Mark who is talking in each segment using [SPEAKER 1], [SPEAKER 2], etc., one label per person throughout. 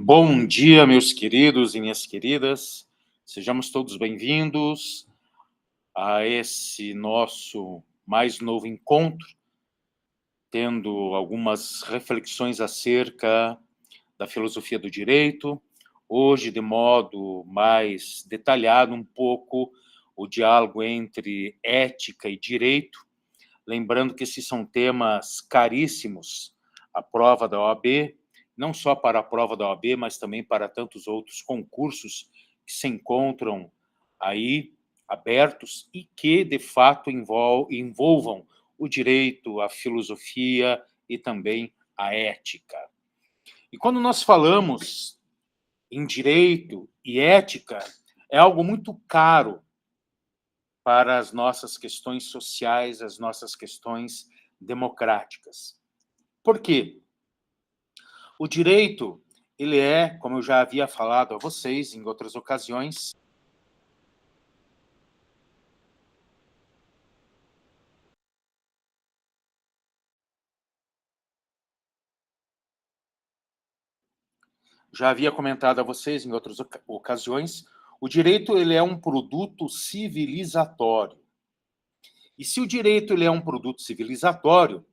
[SPEAKER 1] Bom dia, meus queridos e minhas queridas. Sejamos todos bem-vindos a esse nosso mais novo encontro, tendo algumas reflexões acerca da filosofia do direito. Hoje, de modo mais detalhado, um pouco o diálogo entre ética e direito. Lembrando que esses são temas caríssimos à prova da OAB, não só para a prova da OAB, mas também para tantos outros concursos que se encontram aí abertos e que, de fato, envolvam o direito, a filosofia e também a ética. E quando nós falamos em direito e ética, é algo muito caro para as nossas questões sociais, as nossas questões democráticas. Por quê? O direito, ele é, como eu já havia falado a vocês em outras ocasiões, já havia comentado a vocês em outras ocasiões, o direito ele é um produto civilizatório. E se o direito ele é um produto civilizatório,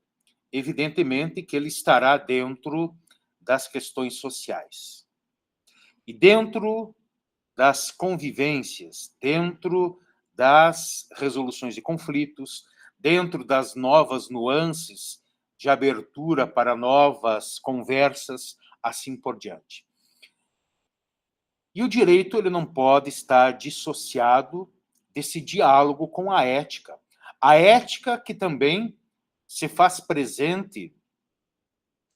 [SPEAKER 1] evidentemente que ele estará dentro das questões sociais. E dentro das convivências, dentro das resoluções de conflitos, dentro das novas nuances de abertura para novas conversas, assim por diante. E o direito ele não pode estar dissociado desse diálogo com a ética. A ética que também se faz presente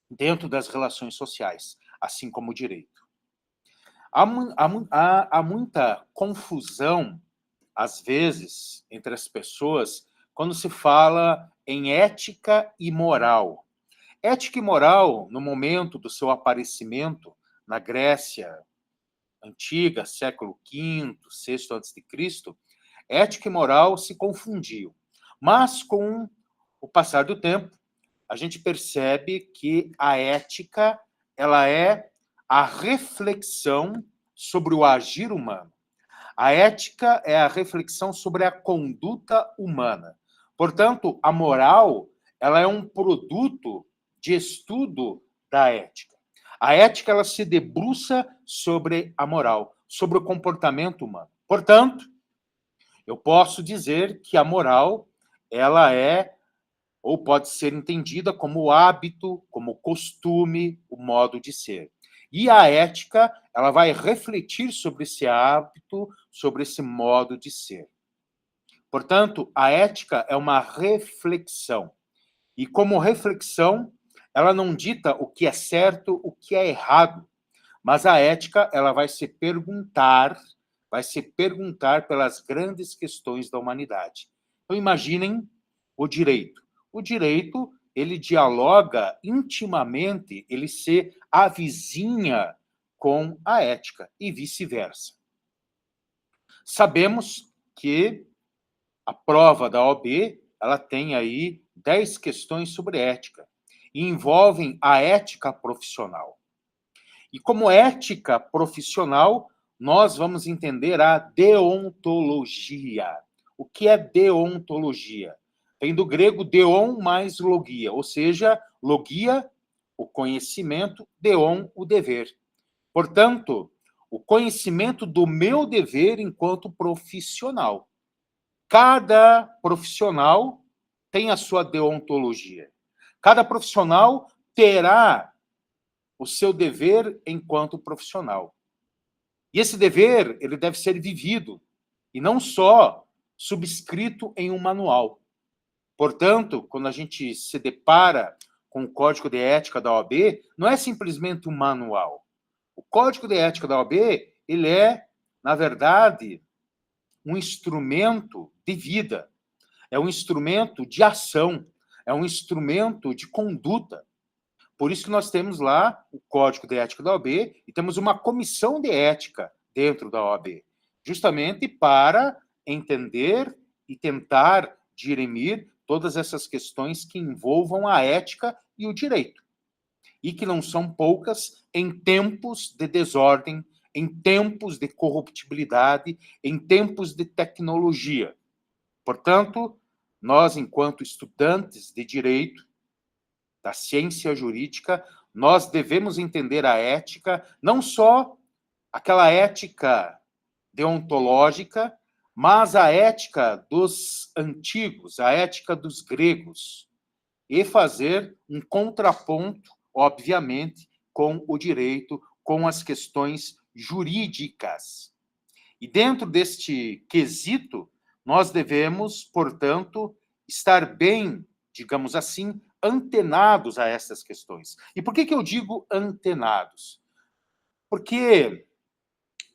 [SPEAKER 1] dentro das relações sociais, assim como o direito. Há muita confusão, às vezes, entre as pessoas, quando se fala em ética e moral. Ética e moral, no momento do seu aparecimento na Grécia antiga, século V, VI a.C., ética e moral se confundiam. Mas, com o passar do tempo, a gente percebe que a ética ela é a reflexão sobre o agir humano. A ética é a reflexão sobre a conduta humana. Portanto, a moral ela é um produto de estudo da ética. A ética ela se debruça sobre a moral, sobre o comportamento humano. Portanto, eu posso dizer que a moral ela é ou pode ser entendida como o hábito, como o costume, o modo de ser. E a ética, ela vai refletir sobre esse hábito, sobre esse modo de ser. Portanto, a ética é uma reflexão. E como reflexão, ela não dita o que é certo, o que é errado, mas a ética, ela vai se perguntar pelas grandes questões da humanidade. Então, imaginem o direito. O direito, ele dialoga intimamente, ele se avizinha com a ética e vice-versa. Sabemos que a prova da OAB, ela tem aí 10 questões sobre ética e envolvem a ética profissional. E como ética profissional, nós vamos entender a deontologia. O que é deontologia? Vem do grego deon mais logia, ou seja, logia, o conhecimento, deon, o dever. Portanto, o conhecimento do meu dever enquanto profissional. Cada profissional tem a sua deontologia. Cada profissional terá o seu dever enquanto profissional. E esse dever, ele deve ser vivido, e não só subscrito em um manual. Portanto, quando a gente se depara com o Código de Ética da OAB, não é simplesmente um manual. O Código de Ética da OAB, ele é, na verdade, um instrumento de vida, é um instrumento de ação, é um instrumento de conduta. Por isso que nós temos lá o Código de Ética da OAB e temos uma comissão de ética dentro da OAB, justamente para entender e tentar dirimir todas essas questões que envolvam a ética e o direito. e que não são poucas em tempos de desordem, em tempos de corruptibilidade, em tempos de tecnologia. Portanto, nós, enquanto estudantes de direito, da ciência jurídica, nós devemos entender a ética, não só aquela ética deontológica, mas a ética dos antigos, a ética dos gregos, e fazer um contraponto, obviamente, com o direito, com as questões jurídicas. E dentro deste quesito, nós devemos, portanto, estar bem, digamos assim, antenados a essas questões. E por que eu digo antenados? Porque,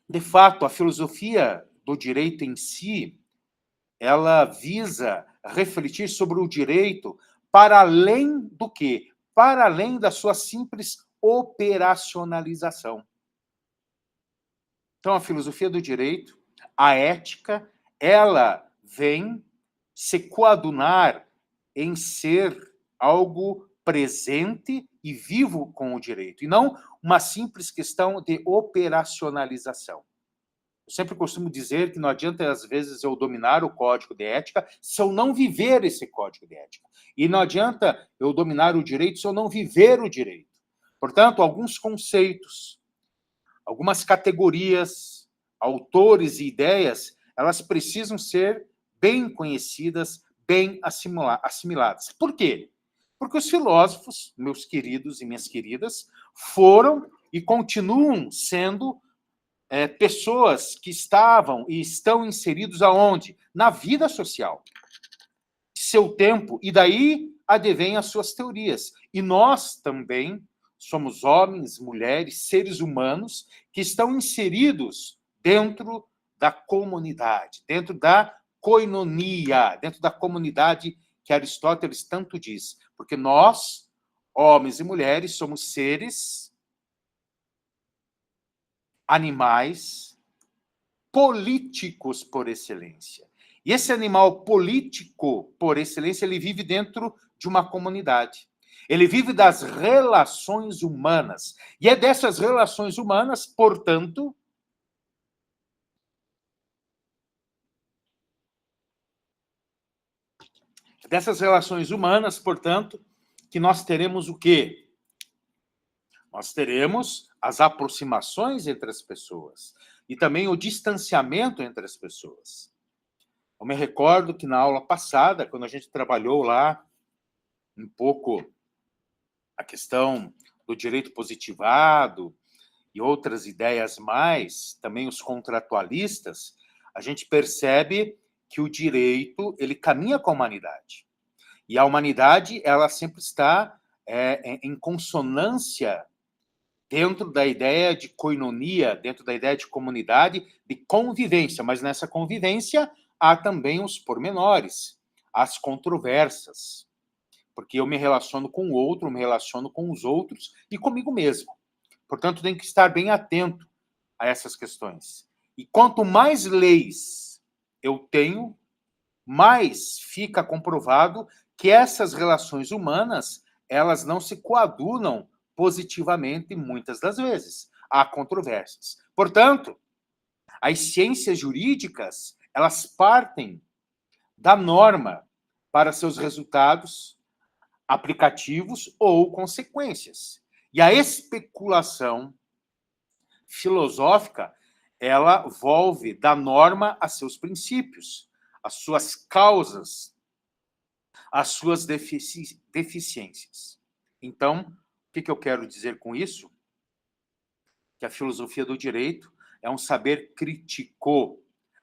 [SPEAKER 1] de fato, a filosofia do direito em si, ela visa refletir sobre o direito para além do quê? Para além da sua simples operacionalização. Então, a filosofia do direito, a ética, ela vem se coadunar em ser algo presente e vivo com o direito, e não uma simples questão de operacionalização. Eu sempre costumo dizer que não adianta, às vezes, eu dominar o código de ética se eu não viver esse código de ética. E não adianta eu dominar o direito se eu não viver o direito. Portanto, alguns conceitos, algumas categorias, autores e ideias, elas precisam ser bem conhecidas, bem assimiladas. Por quê? Porque os filósofos, meus queridos e minhas queridas, foram e continuam sendo pessoas que estavam e estão inseridos aonde? Na vida social. Seu tempo, e daí advém as suas teorias. E nós também somos homens, mulheres, seres humanos que estão inseridos dentro da comunidade, dentro da koinonia, dentro da comunidade que Aristóteles tanto diz. Porque nós, homens e mulheres, somos seres, animais, políticos por excelência. E esse animal político por excelência, ele vive dentro de uma comunidade. Ele vive das relações humanas. E é dessas relações humanas, portanto, que nós teremos o quê? Nós teremos as aproximações entre as pessoas e também o distanciamento entre as pessoas. Eu me recordo que na aula passada, quando a gente trabalhou lá um pouco a questão do direito positivado e outras ideias mais, também os contratualistas, a gente percebe que o direito, ele caminha com a humanidade. E a humanidade, ela sempre está em consonância dentro da ideia de koinonia, dentro da ideia de comunidade, de convivência. Mas nessa convivência há também os pormenores, as controvérsias. Porque eu me relaciono com o outro, me relaciono com os outros e comigo mesmo. Portanto, tem que estar bem atento a essas questões. E quanto mais leis eu tenho, mais fica comprovado que essas relações humanas, elas não se coadunam positivamente muitas das vezes. Há controvérsias. Portanto, as ciências jurídicas, elas partem da norma para seus resultados aplicativos ou consequências. E a especulação filosófica, ela volve da norma a seus princípios, as suas causas, as suas deficiências. Então, o que eu quero dizer com isso? Que a filosofia do direito é um saber crítico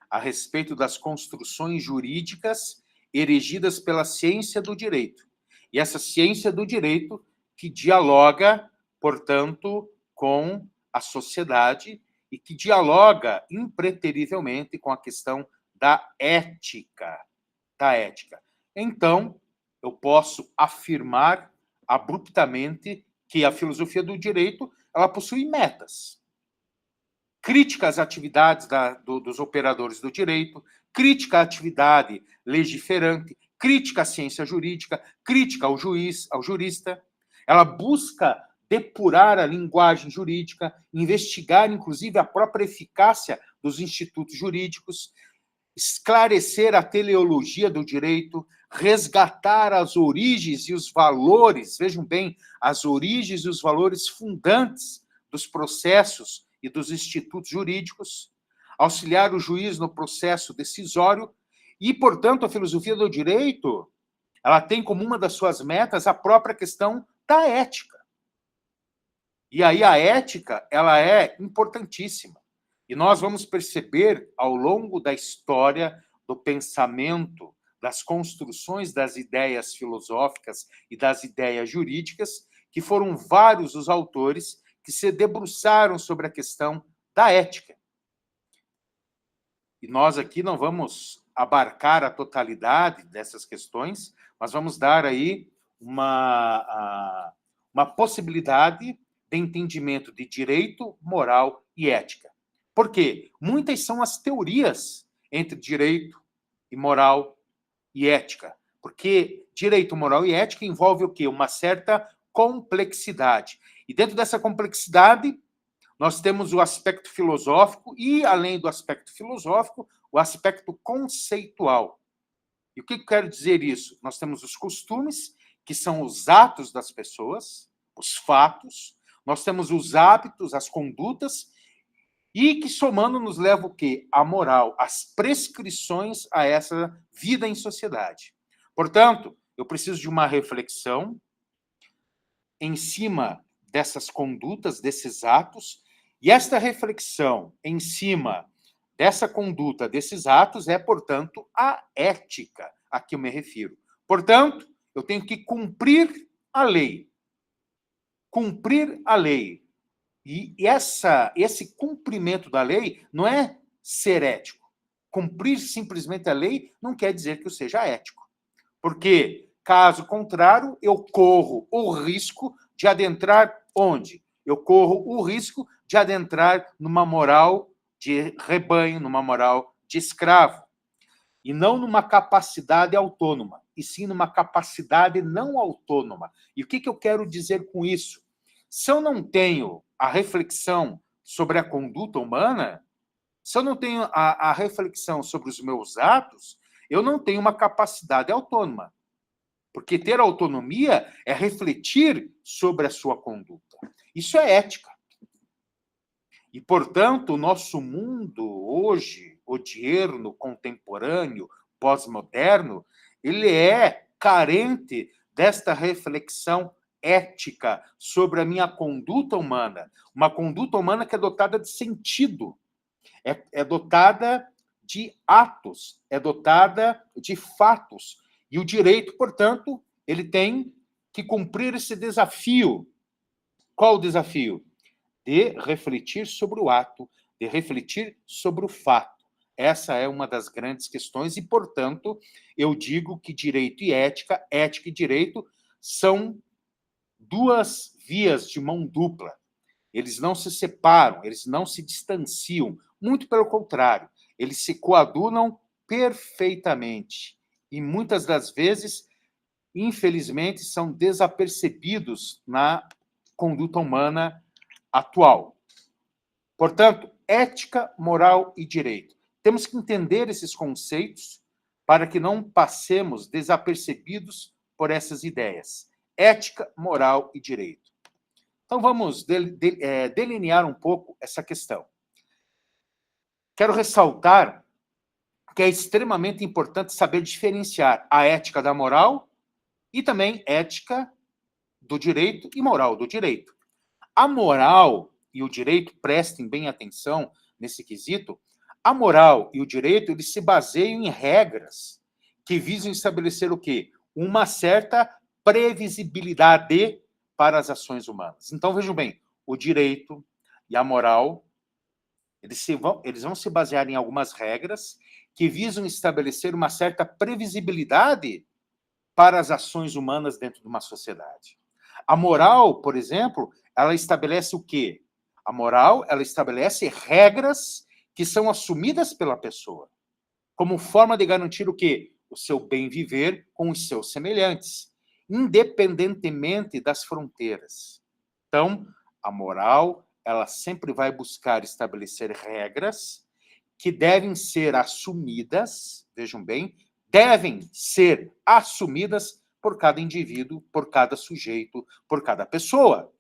[SPEAKER 1] a respeito das construções jurídicas erigidas pela ciência do direito. E essa ciência do direito que dialoga, portanto, com a sociedade e que dialoga impreterivelmente com a questão da ética. Da ética. Então, eu posso afirmar abruptamente que a filosofia do direito, ela possui metas. Crítica às atividades dos operadores do direito, crítica à atividade legiferante, crítica à ciência jurídica, crítica ao juiz, ao jurista. Ela busca depurar a linguagem jurídica, investigar, inclusive, a própria eficácia dos institutos jurídicos, esclarecer a teleologia do direito, resgatar as origens e os valores, vejam bem, as origens e os valores fundantes dos processos e dos institutos jurídicos, auxiliar o juiz no processo decisório e, portanto, a filosofia do direito, ela tem como uma das suas metas a própria questão da ética. E aí a ética, ela é importantíssima. E nós vamos perceber, ao longo da história do pensamento, das construções das ideias filosóficas e das ideias jurídicas, que foram vários os autores que se debruçaram sobre a questão da ética. E nós aqui não vamos abarcar a totalidade dessas questões, mas vamos dar aí uma possibilidade de entendimento de direito, moral e ética. Por quê? Muitas são as teorias entre direito e moral e ética. Porque direito, moral e ética envolve o quê? Uma certa complexidade. E dentro dessa complexidade, nós temos o aspecto filosófico e, além do aspecto filosófico, o aspecto conceitual. E o que eu quero dizer isso? Nós temos os costumes, que são os atos das pessoas, os fatos, nós temos os hábitos, as condutas, e que, somando, nos leva o quê? A moral, as prescrições a essa vida em sociedade. Portanto, eu preciso de uma reflexão em cima dessas condutas, desses atos, e esta reflexão em cima dessa conduta, desses atos, é, portanto, a ética a que eu me refiro. Portanto, eu tenho que cumprir a lei. Cumprir a lei. E esse cumprimento da lei não é ser ético. Cumprir simplesmente a lei não quer dizer que eu seja ético. Porque, caso contrário, eu corro o risco de adentrar onde? Eu corro o risco de adentrar numa moral de rebanho, numa moral de escravo. E não numa capacidade autônoma, e sim numa capacidade não autônoma. E o que eu quero dizer com isso? Se eu não tenho a reflexão sobre a conduta humana, se eu não tenho a reflexão sobre os meus atos, eu não tenho uma capacidade autônoma. Porque ter autonomia é refletir sobre a sua conduta. Isso é ética. E, portanto, o nosso mundo hoje, odierno, contemporâneo, pós-moderno, ele é carente desta reflexão ética sobre a minha conduta humana. Uma conduta humana que é dotada de sentido, é dotada de atos, é dotada de fatos. E o direito, portanto, ele tem que cumprir esse desafio. Qual o desafio? De refletir sobre o ato, de refletir sobre o fato. Essa é uma das grandes questões e, portanto, eu digo que direito e ética, ética e direito, são duas vias de mão dupla. Eles não se separam, eles não se distanciam. Muito pelo contrário, eles se coadunam perfeitamente. E muitas das vezes, infelizmente, são desapercebidos na conduta humana atual. Portanto, ética, moral e direito. Temos que entender esses conceitos para que não passemos desapercebidos por essas ideias. Ética, moral e direito. Então, vamos delinear um pouco essa questão. Quero ressaltar que é extremamente importante saber diferenciar a ética da moral e também ética do direito e moral do direito. A moral e o direito, prestem bem atenção nesse quesito, a moral e o direito, eles se baseiam em regras que visam estabelecer o quê? Uma certa previsibilidade para as ações humanas. Então, vejam bem, o direito e a moral, eles vão se basear em algumas regras que visam estabelecer uma certa previsibilidade para as ações humanas dentro de uma sociedade. A moral, por exemplo, ela estabelece o quê? A moral, ela estabelece regras que são assumidas pela pessoa, como forma de garantir o quê? O seu bem viver com os seus semelhantes, independentemente das fronteiras. Então, a moral, ela sempre vai buscar estabelecer regras que devem ser assumidas, vejam bem, devem ser assumidas por cada indivíduo, por cada sujeito, por cada pessoa,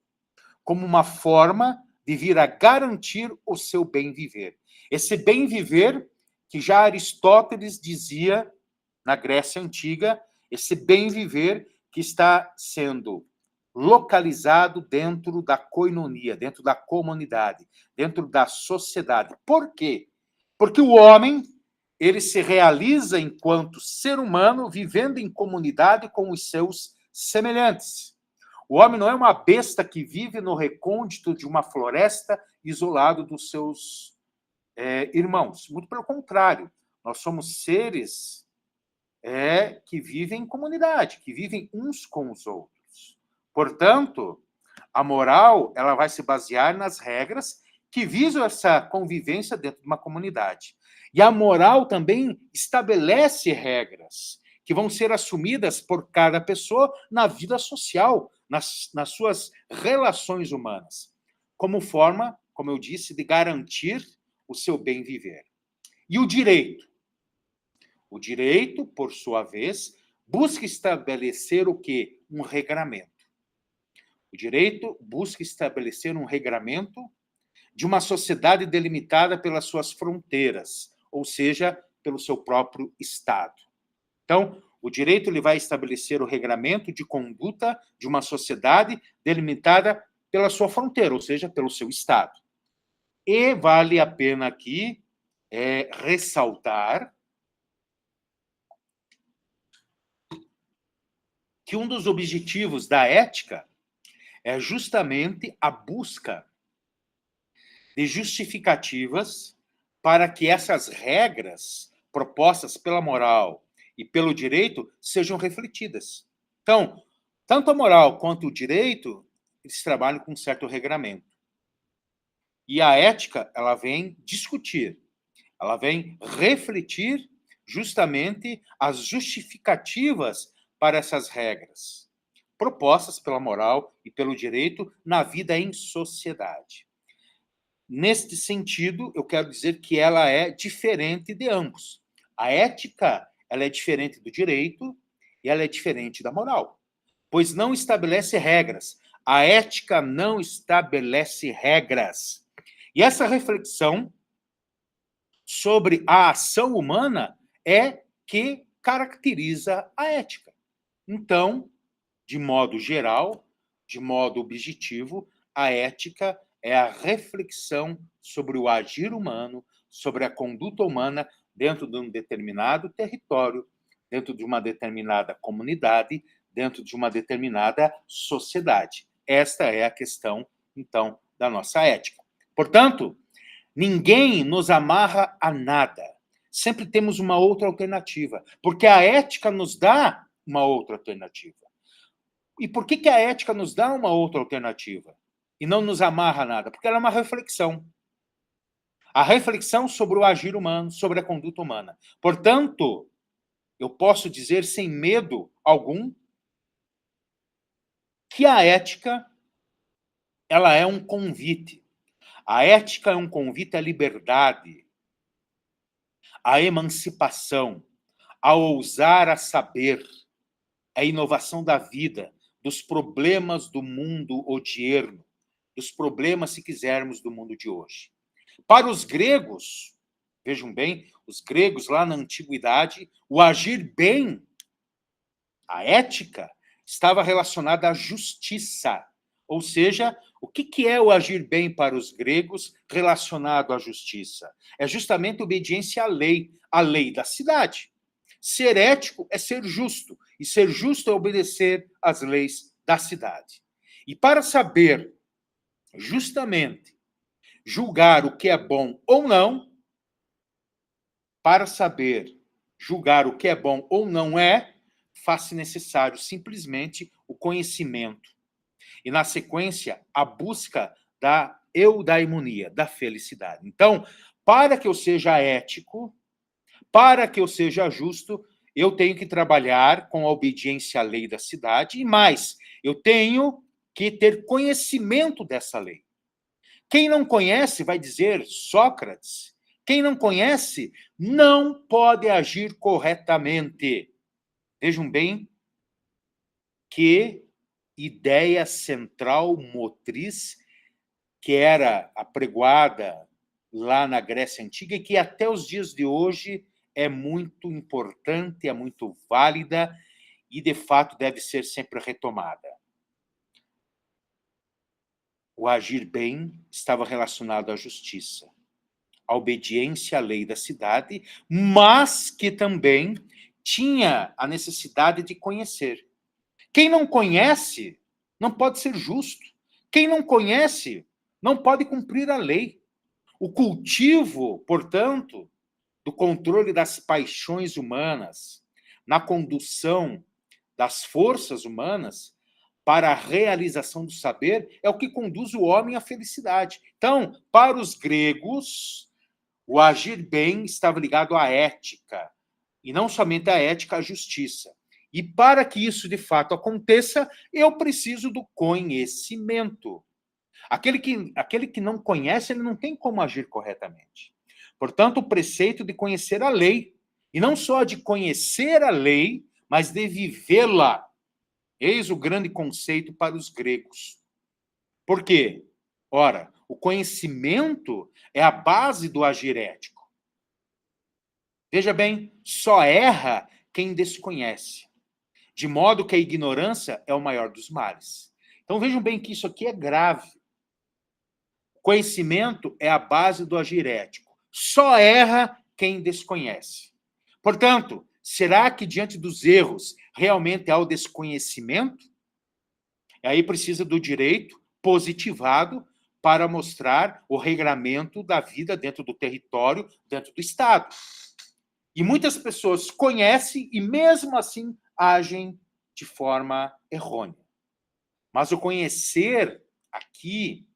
[SPEAKER 1] como uma forma de vir a garantir o seu bem viver. Esse bem viver que já Aristóteles dizia na Grécia Antiga, esse bem viver que está sendo localizado dentro da koinonia, dentro da comunidade, dentro da sociedade. Por quê? Porque o homem, ele se realiza enquanto ser humano, vivendo em comunidade com os seus semelhantes. O homem não é uma besta que vive no recôndito de uma floresta, isolado dos seus irmãos. Muito pelo contrário, nós somos seres que vivem em comunidade, que vivem uns com os outros. Portanto, a moral, ela vai se basear nas regras que visam essa convivência dentro de uma comunidade. E a moral também estabelece regras que vão ser assumidas por cada pessoa na vida social, nas suas relações humanas, como forma, como eu disse, de garantir o seu bem viver. E o direito? O direito, por sua vez, busca estabelecer o quê? Um regramento. O direito busca estabelecer um regramento de uma sociedade delimitada pelas suas fronteiras, ou seja, pelo seu próprio Estado. Então, o direito ele vai estabelecer o regramento de conduta de uma sociedade delimitada pela sua fronteira, ou seja, pelo seu Estado. E vale a pena aqui ressaltar que um dos objetivos da ética é justamente a busca de justificativas para que essas regras propostas pela moral e pelo direito sejam refletidas. Então, tanto a moral quanto o direito, eles trabalham com um certo regramento. E a ética, ela vem discutir, ela vem refletir justamente as justificativas para essas regras, propostas pela moral e pelo direito na vida em sociedade. Neste sentido, eu quero dizer que ela é diferente de ambos. A ética, ela é diferente do direito e ela é diferente da moral, pois não estabelece regras. A ética não estabelece regras. E essa reflexão sobre a ação humana é que caracteriza a ética. Então, de modo geral, de modo objetivo, a ética é a reflexão sobre o agir humano, sobre a conduta humana dentro de um determinado território, dentro de uma determinada comunidade, dentro de uma determinada sociedade. Esta é a questão, então, da nossa ética. Portanto, ninguém nos amarra a nada. Sempre temos uma outra alternativa, porque a ética nos dá uma outra alternativa. E por que a ética nos dá uma outra alternativa e não nos amarra a nada? Porque ela é uma reflexão. A reflexão sobre o agir humano, sobre a conduta humana. Portanto, eu posso dizer sem medo algum que a ética ela é um convite. A ética é um convite à liberdade, à emancipação, a ousar a saber, a inovação da vida, dos problemas do mundo odierno, dos problemas, se quisermos, do mundo de hoje. Para os gregos, vejam bem, os gregos lá na antiguidade, o agir bem, a ética, estava relacionada à justiça. Ou seja, o que é o agir bem para os gregos relacionado à justiça? É justamente obediência à lei da cidade. Ser ético é ser justo, e ser justo é obedecer às leis da cidade. E para saber justamente julgar o que é bom ou não, para saber julgar o que é bom ou não faz-se necessário simplesmente o conhecimento. E, na sequência, a busca da eudaimonia, da felicidade. Então, para que eu seja ético, para que eu seja justo, eu tenho que trabalhar com a obediência à lei da cidade, e mais, eu tenho que ter conhecimento dessa lei. Quem não conhece, vai dizer Sócrates, quem não conhece não pode agir corretamente. Vejam bem que ideia central motriz que era apregoada lá na Grécia Antiga e que até os dias de hoje é muito importante, é muito válida e, de fato, deve ser sempre retomada. O agir bem estava relacionado à justiça, à obediência à lei da cidade, mas que também tinha a necessidade de conhecer. Quem não conhece não pode ser justo. Quem não conhece não pode cumprir a lei. O cultivo, portanto, do controle das paixões humanas, na condução das forças humanas para a realização do saber, é o que conduz o homem à felicidade. Então, para os gregos, o agir bem estava ligado à ética, e não somente à ética, à justiça. E para que isso de fato aconteça, eu preciso do conhecimento. Aquele que não conhece, ele não tem como agir corretamente. Portanto, o preceito de conhecer a lei, e não só de conhecer a lei, mas de vivê-la. Eis o grande conceito para os gregos. Por quê? Ora, o conhecimento é a base do agir ético. Veja bem, só erra quem desconhece, de modo que a ignorância é o maior dos males. Então vejam bem que isso aqui é grave. Conhecimento é a base do agir ético. Só erra quem desconhece. Portanto, será que diante dos erros realmente há o desconhecimento? Aí precisa do direito positivado para mostrar o regramento da vida dentro do território, dentro do Estado. E muitas pessoas conhecem e mesmo assim agem de forma errônea. Mas o conhecer aqui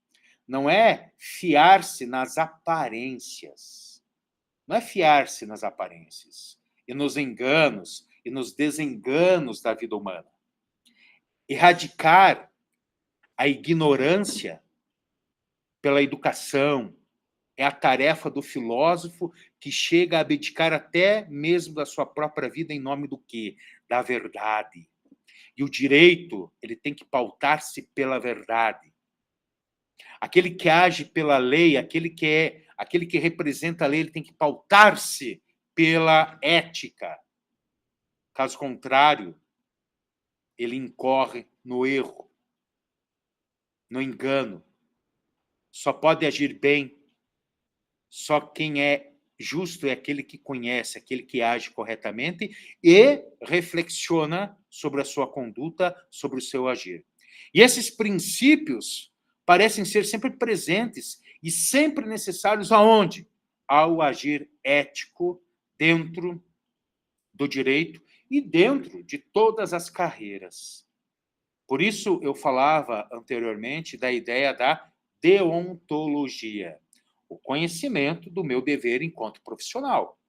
[SPEAKER 1] não é fiar-se nas aparências. Não é fiar-se nas aparências e nos enganos e nos desenganos da vida humana. Erradicar a ignorância pela educação é a tarefa do filósofo que chega a abdicar até mesmo da sua própria vida em nome do quê? Da verdade. E o direito, ele tem que pautar-se pela verdade. Aquele que age pela lei, aquele que representa a lei, ele tem que pautar-se pela ética. Caso contrário, ele incorre no erro, no engano. Só pode agir bem, só quem é justo é aquele que conhece, aquele que age corretamente e reflexiona sobre a sua conduta, sobre o seu agir. E esses princípios parecem ser sempre presentes e sempre necessários aonde? Ao agir ético dentro do direito e dentro de todas as carreiras. Por isso eu falava anteriormente da ideia da deontologia, o conhecimento do meu dever enquanto profissional.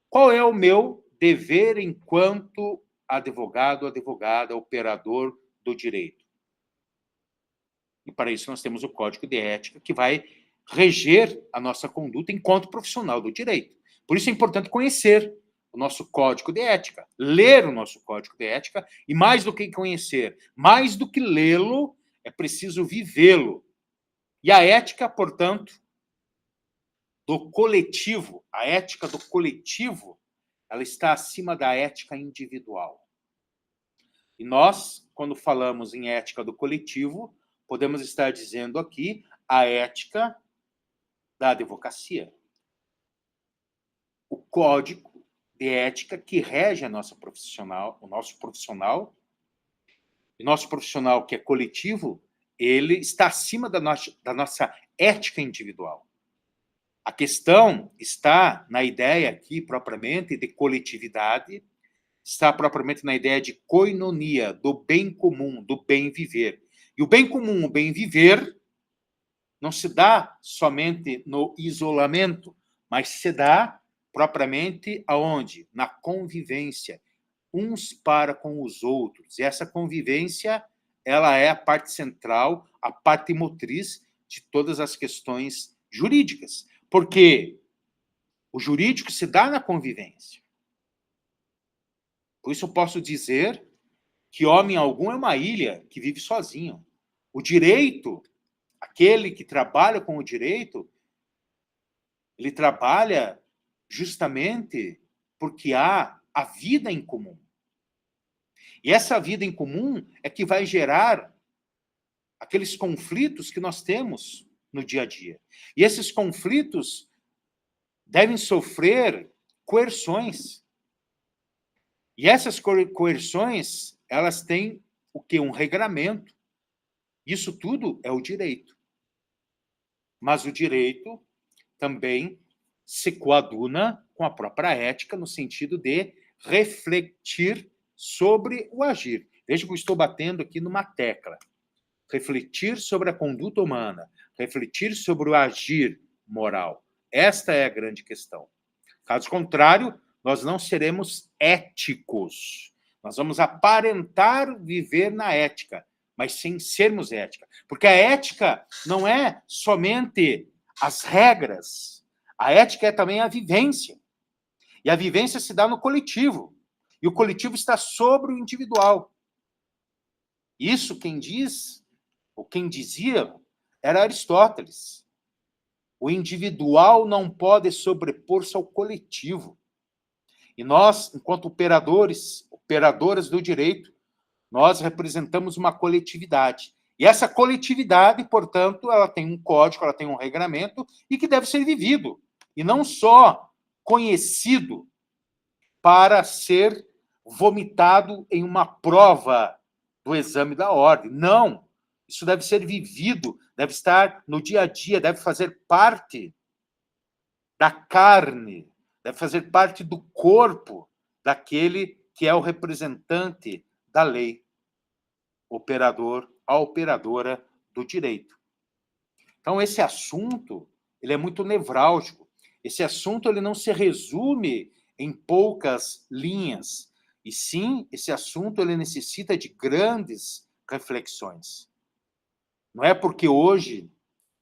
[SPEAKER 1] Qual é o meu dever enquanto advogado, advogada, operador do direito? E para isso nós temos o Código de Ética, que vai reger a nossa conduta enquanto profissional do direito. Por isso é importante conhecer o nosso Código de Ética, ler o nosso Código de Ética, e mais do que conhecer, mais do que lê-lo, é preciso vivê-lo. E a ética, portanto, do coletivo, a ética do coletivo, ela está acima da ética individual. E nós, quando falamos em ética do coletivo, podemos estar dizendo aqui a ética da advocacia. O código de ética que rege a nossa profissional, o nosso profissional, e nosso profissional que é coletivo, ele está acima da nossa ética individual. A questão está na ideia aqui, propriamente, de coletividade, está propriamente na ideia de koinonia, do bem comum, do bem viver. E o bem comum, o bem viver, não se dá somente no isolamento, mas se dá propriamente aonde? Na convivência, uns para com os outros. E essa convivência ela é a parte central, a parte motriz de todas as questões jurídicas. Porque o jurídico se dá na convivência. Por isso eu posso dizer que homem algum é uma ilha que vive sozinho. O direito, aquele que trabalha com o direito, ele trabalha justamente porque há a vida em comum. E essa vida em comum é que vai gerar aqueles conflitos que nós temos no dia a dia. E esses conflitos devem sofrer coerções. E essas coerções, elas têm o quê? Um regramento. Isso tudo é o direito. Mas o direito também se coaduna com a própria ética, no sentido de refletir sobre o agir. Veja que eu estou batendo aqui numa tecla. Refletir sobre a conduta humana, refletir sobre o agir moral. Esta é a grande questão. Caso contrário, nós não seremos éticos. Nós vamos aparentar viver na ética, mas sem sermos ética. Porque a ética não é somente as regras. A ética é também a vivência. E a vivência se dá no coletivo. E o coletivo está sobre o individual. Isso quem diz, ou quem dizia, era Aristóteles. O individual não pode sobrepor-se ao coletivo. E nós, enquanto operadores, operadoras do direito, nós representamos uma coletividade. E essa coletividade, portanto, ela tem um código, ela tem um regramento e que deve ser vivido. E não só conhecido para ser vomitado em uma prova do exame da ordem. Não. Isso deve ser vivido, deve estar no dia a dia, deve fazer parte da carne, deve fazer parte do corpo daquele que é o representante da lei, operador, a operadora do direito. Então, esse assunto, ele é muito nevrálgico. Esse assunto, ele não se resume em poucas linhas, e sim, esse assunto, ele necessita de grandes reflexões. Não é porque hoje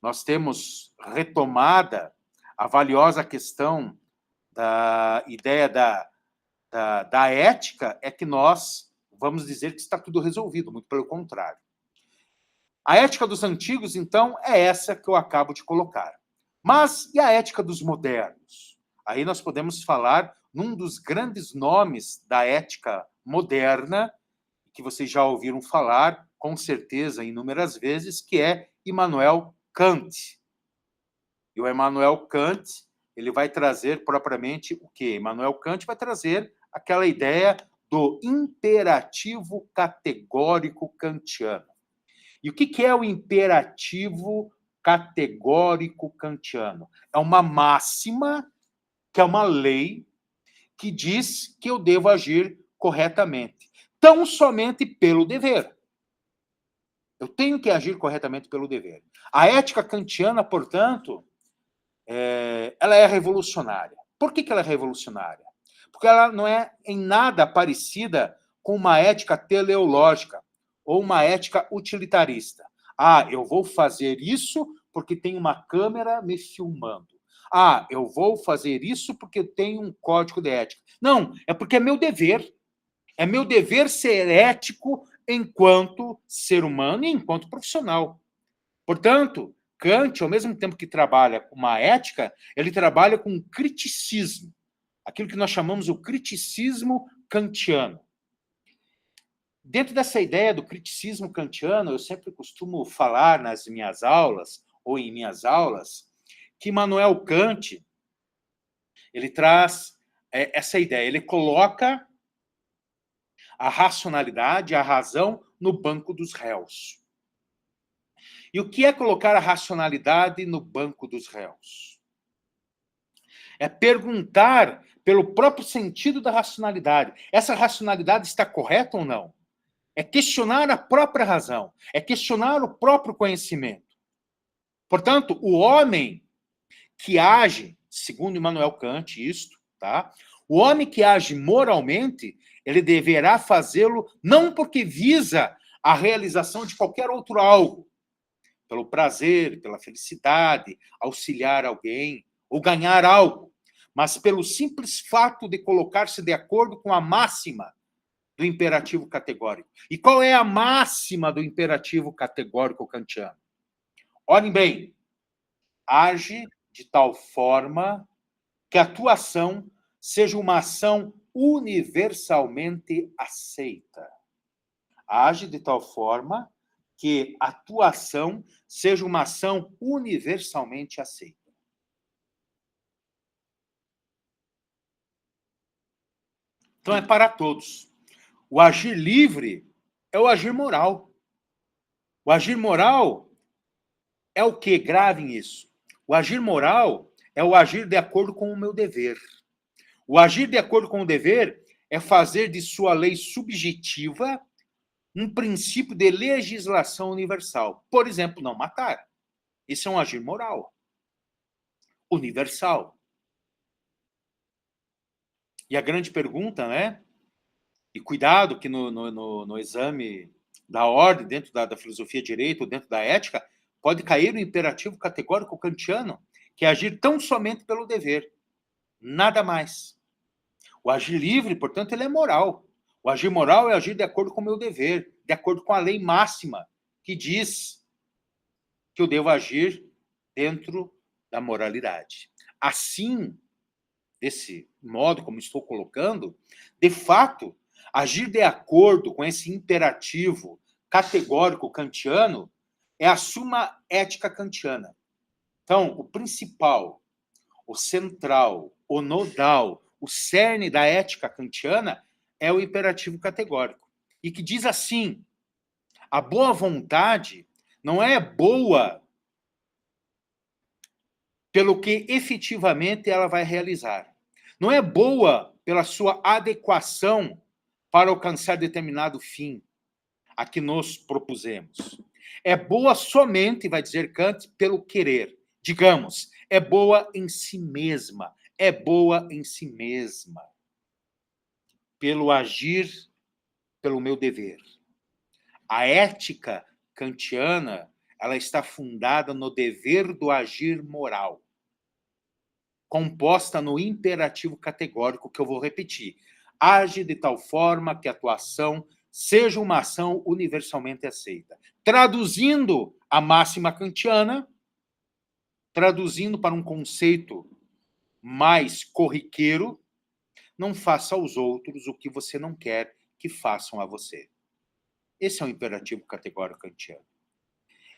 [SPEAKER 1] nós temos retomada a valiosa questão da ideia da ética, é que nós vamos dizer que está tudo resolvido, muito pelo contrário. A ética dos antigos, então, é essa que eu acabo de colocar. Mas e a ética dos modernos? Aí nós podemos falar num dos grandes nomes da ética moderna, que vocês já ouviram falar, com certeza, inúmeras vezes, que é Immanuel Kant. E o Immanuel Kant, ele vai trazer propriamente o quê? Immanuel Kant vai trazer aquela ideia do imperativo categórico kantiano. E o que é o imperativo categórico kantiano? É uma máxima, que é uma lei, que diz que eu devo agir corretamente. Tão somente pelo dever. Eu tenho que agir corretamente pelo dever. A ética kantiana, portanto, ela é revolucionária. Por que ela é revolucionária? Porque ela não é em nada parecida com uma ética teleológica ou uma ética utilitarista. Ah, eu vou fazer isso porque tem uma câmera me filmando. Ah, eu vou fazer isso porque tem um código de ética. Não, é porque é meu dever. É meu dever ser ético enquanto ser humano e enquanto profissional. Portanto, Kant, ao mesmo tempo que trabalha com uma ética, ele trabalha com um criticismo, aquilo que nós chamamos o criticismo kantiano. Dentro dessa ideia do criticismo kantiano, eu sempre costumo falar nas minhas aulas, ou em minhas aulas, que Immanuel Kant, ele traz essa ideia, ele coloca a racionalidade, a razão, no banco dos réus. E o que é colocar a racionalidade no banco dos réus? É perguntar pelo próprio sentido da racionalidade. Essa racionalidade está correta ou não? É questionar a própria razão. É questionar o próprio conhecimento. Portanto, o homem que age, segundo Immanuel Kant, isto, tá? O homem que age moralmente, ele deverá fazê-lo não porque visa a realização de qualquer outro algo, pelo prazer, pela felicidade, auxiliar alguém ou ganhar algo, mas pelo simples fato de colocar-se de acordo com a máxima do imperativo categórico. E qual é a máxima do imperativo categórico kantiano? Olhem bem, age de tal forma que a tua ação seja uma ação universalmente aceita. Age de tal forma que a tua ação seja uma ação universalmente aceita. Então é para todos. O agir livre é o agir moral. O agir moral é o que? Gravem isso. O agir moral é o agir de acordo com o meu dever. O agir de acordo com o dever é fazer de sua lei subjetiva um princípio de legislação universal. Por exemplo, não matar. Isso é um agir moral. Universal. E a grande pergunta, né? E cuidado que no exame da ordem, dentro da filosofia de direito, dentro da ética, pode cair o imperativo categórico kantiano, que é agir tão somente pelo dever. Nada mais. O agir livre, portanto, ele é moral. O agir moral é agir de acordo com o meu dever, de acordo com a lei máxima, que diz que eu devo agir dentro da moralidade. Assim, desse modo como estou colocando, de fato, agir de acordo com esse imperativo categórico kantiano é a suma ética kantiana. Então, o principal, o central, o nodal, o cerne da ética kantiana é o imperativo categórico. E que diz assim: a boa vontade não é boa pelo que efetivamente ela vai realizar. Não é boa pela sua adequação para alcançar determinado fim a que nos propusemos. É boa somente, vai dizer Kant, pelo querer. Digamos, é boa em si mesma. É boa em si mesma. Pelo agir, pelo meu dever. A ética kantiana, ela está fundada no dever do agir moral, composta no imperativo categórico, que eu vou repetir. Age de tal forma que a tua ação seja uma ação universalmente aceita. Traduzindo a máxima kantiana, traduzindo para um conceito mais corriqueiro, não faça aos outros o que você não quer que façam a você. Esse é o imperativo categórico kantiano.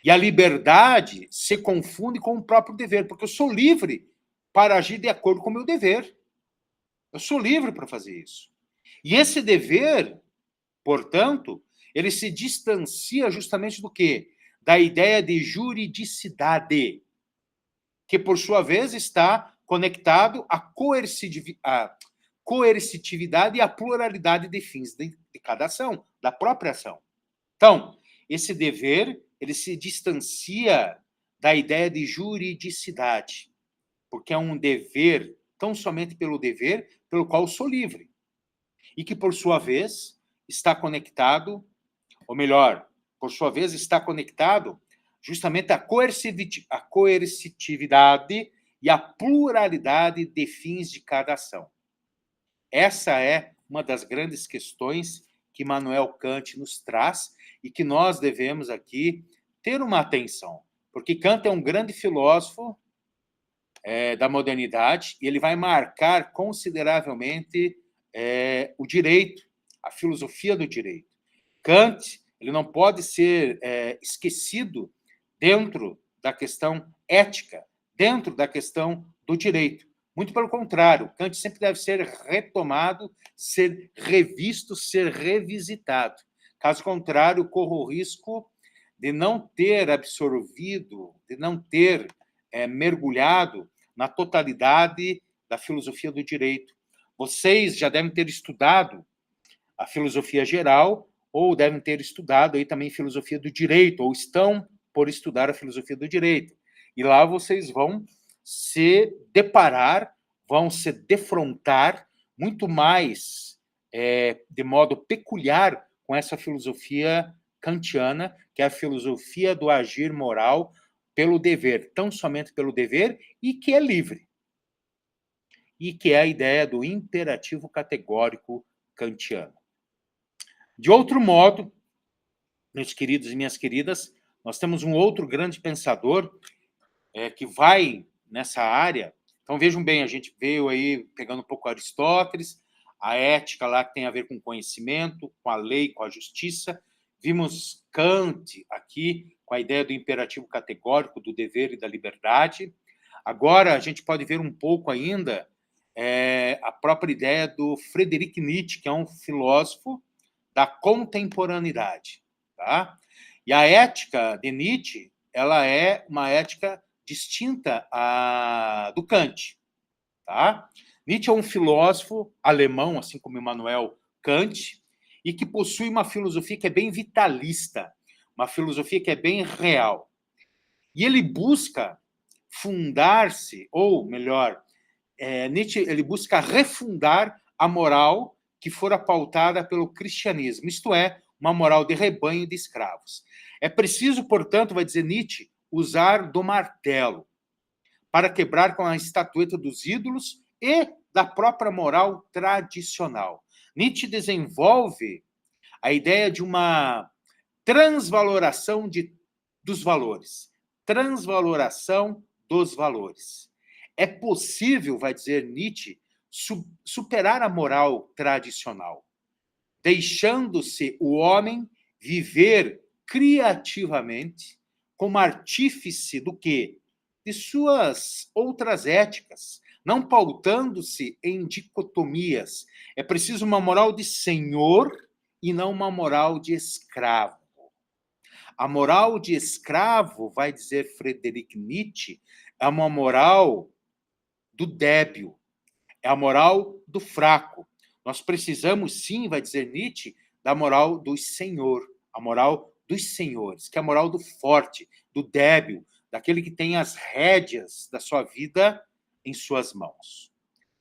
[SPEAKER 1] E a liberdade se confunde com o próprio dever, porque eu sou livre para agir de acordo com o meu dever. Eu sou livre para fazer isso. E esse dever, portanto, ele se distancia justamente do quê? Da ideia de juridicidade, que, por sua vez, está conectado à coercitividade e à pluralidade de fins de cada ação, da própria ação. Então, esse dever, ele se distancia da ideia de juridicidade, porque é um dever, tão somente pelo dever, pelo qual sou livre. E que, por sua vez, está conectado, ou melhor, por sua vez, está conectado justamente à coercitividade e à pluralidade de fins de cada ação. Essa é uma das grandes questões que Immanuel Kant nos traz e que nós devemos aqui ter uma atenção, porque Kant é um grande filósofo da modernidade e ele vai marcar consideravelmente o direito, a filosofia do direito. Kant, ele não pode ser esquecido dentro da questão ética, dentro da questão do direito. Muito pelo contrário, Kant sempre deve ser retomado, ser revisto, ser revisitado. Caso contrário, corro o risco de não ter absorvido, de não ter mergulhado na totalidade da filosofia do direito. Vocês já devem ter estudado a filosofia geral, ou devem ter estudado aí também filosofia do direito, ou estão por estudar a filosofia do direito. E lá vocês vão se deparar, vão se defrontar muito mais de modo peculiar com essa filosofia kantiana, que é a filosofia do agir moral pelo dever, tão somente pelo dever, e que é livre. E que é a ideia do imperativo categórico kantiano. De outro modo, meus queridos e minhas queridas, nós temos um outro grande pensador que vai nessa área. Então, vejam bem, a gente veio aí pegando um pouco Aristóteles, a ética lá que tem a ver com conhecimento, com a lei, com a justiça. Vimos Kant aqui, com a ideia do imperativo categórico, do dever e da liberdade. Agora, a gente pode ver um pouco ainda a própria ideia do Friedrich Nietzsche, que é um filósofo da contemporaneidade. Tá? E a ética de Nietzsche, ela é uma ética distinta do Kant. Tá? Nietzsche é um filósofo alemão, assim como Immanuel Kant, e que possui uma filosofia que é bem vitalista, uma filosofia que é bem real. E ele busca fundar-se, ou melhor, Nietzsche ele busca refundar a moral que fora pautada pelo cristianismo, isto é, uma moral de rebanho de escravos. É preciso, portanto, vai dizer Nietzsche, usar do martelo para quebrar com a estatueta dos ídolos e da própria moral tradicional. Nietzsche desenvolve a ideia de uma transvaloração dos valores. Transvaloração dos valores. É possível, vai dizer Nietzsche, superar a moral tradicional, deixando-se o homem viver criativamente como artífice do quê? De suas outras éticas, não pautando-se em dicotomias. É preciso uma moral de senhor e não uma moral de escravo. A moral de escravo, vai dizer Friedrich Nietzsche, é uma moral do débil, é a moral do fraco. Nós precisamos, sim, vai dizer Nietzsche, da moral do senhor, a moral dos senhores, que é a moral do forte, do débil, daquele que tem as rédeas da sua vida em suas mãos.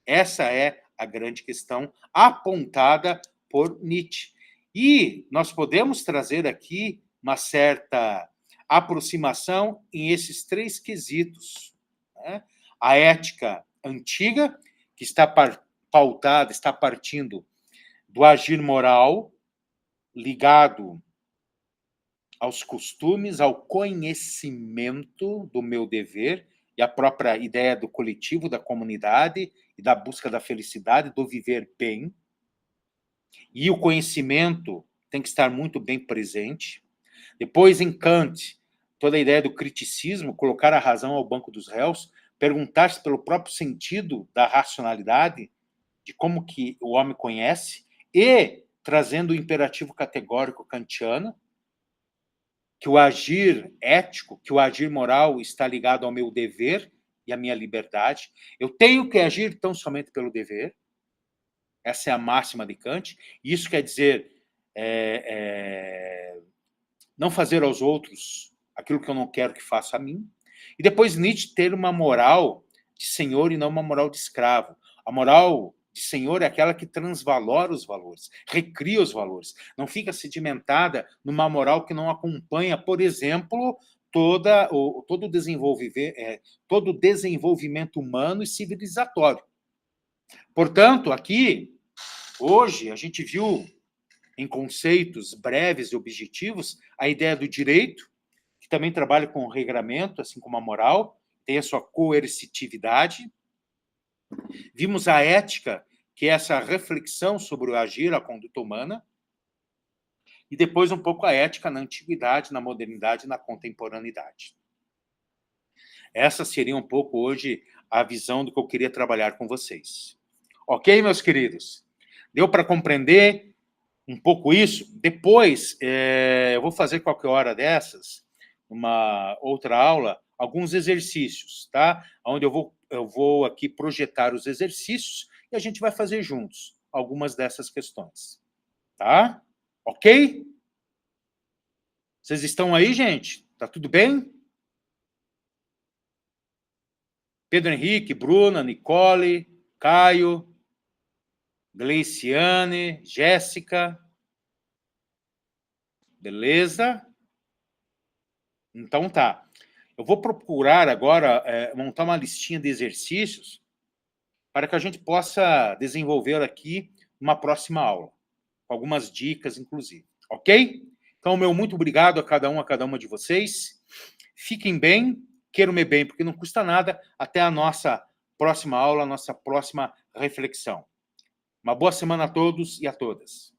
[SPEAKER 1] Essa é a grande questão apontada por Nietzsche. E nós podemos trazer aqui uma certa aproximação em esses três quesitos. Né? A ética antiga, que está pautada, está partindo do agir moral, ligado aos costumes, ao conhecimento do meu dever, e a própria ideia do coletivo, da comunidade, e da busca da felicidade, do viver bem. E o conhecimento tem que estar muito bem presente. Depois, em Kant, toda a ideia do criticismo, colocar a razão ao banco dos réus, perguntar-se pelo próprio sentido da racionalidade, de como que o homem conhece, e trazendo o imperativo categórico kantiano, que o agir ético, que o agir moral está ligado ao meu dever e à minha liberdade. Eu tenho que agir tão somente pelo dever. Essa é a máxima de Kant. Isso quer dizer não fazer aos outros aquilo que eu não quero que faça a mim. E depois Nietzsche ter uma moral de senhor e não uma moral de escravo. A moral de senhor é aquela que transvalora os valores, recria os valores, não fica sedimentada numa moral que não acompanha, por exemplo, todo o desenvolvimento humano e civilizatório. Portanto, aqui, hoje, a gente viu em conceitos breves e objetivos a ideia do direito, que também trabalha com o regramento, assim como a moral, tem a sua coercitividade. Vimos a ética, que é essa reflexão sobre o agir, a conduta humana, e depois um pouco a ética na antiguidade, na modernidade e na contemporaneidade. Essa seria um pouco hoje a visão do que eu queria trabalhar com vocês. Ok, meus queridos? Deu para compreender um pouco isso? Depois, eu vou fazer qualquer hora dessas, uma outra aula, alguns exercícios, tá? Onde eu vou aqui projetar os exercícios e a gente vai fazer juntos algumas dessas questões, tá? Ok? Vocês estão aí, gente? Tá tudo bem? Pedro Henrique, Bruna, Nicole, Caio, Gleiciane, Jéssica, Beleza? Então tá. Eu vou procurar agora montar uma listinha de exercícios para que a gente possa desenvolver aqui uma próxima aula, com algumas dicas, inclusive. Ok? Então, meu muito obrigado a cada uma de vocês. Fiquem bem, queiram-me bem, porque não custa nada. Até a nossa próxima aula, a nossa próxima reflexão. Uma boa semana a todos e a todas.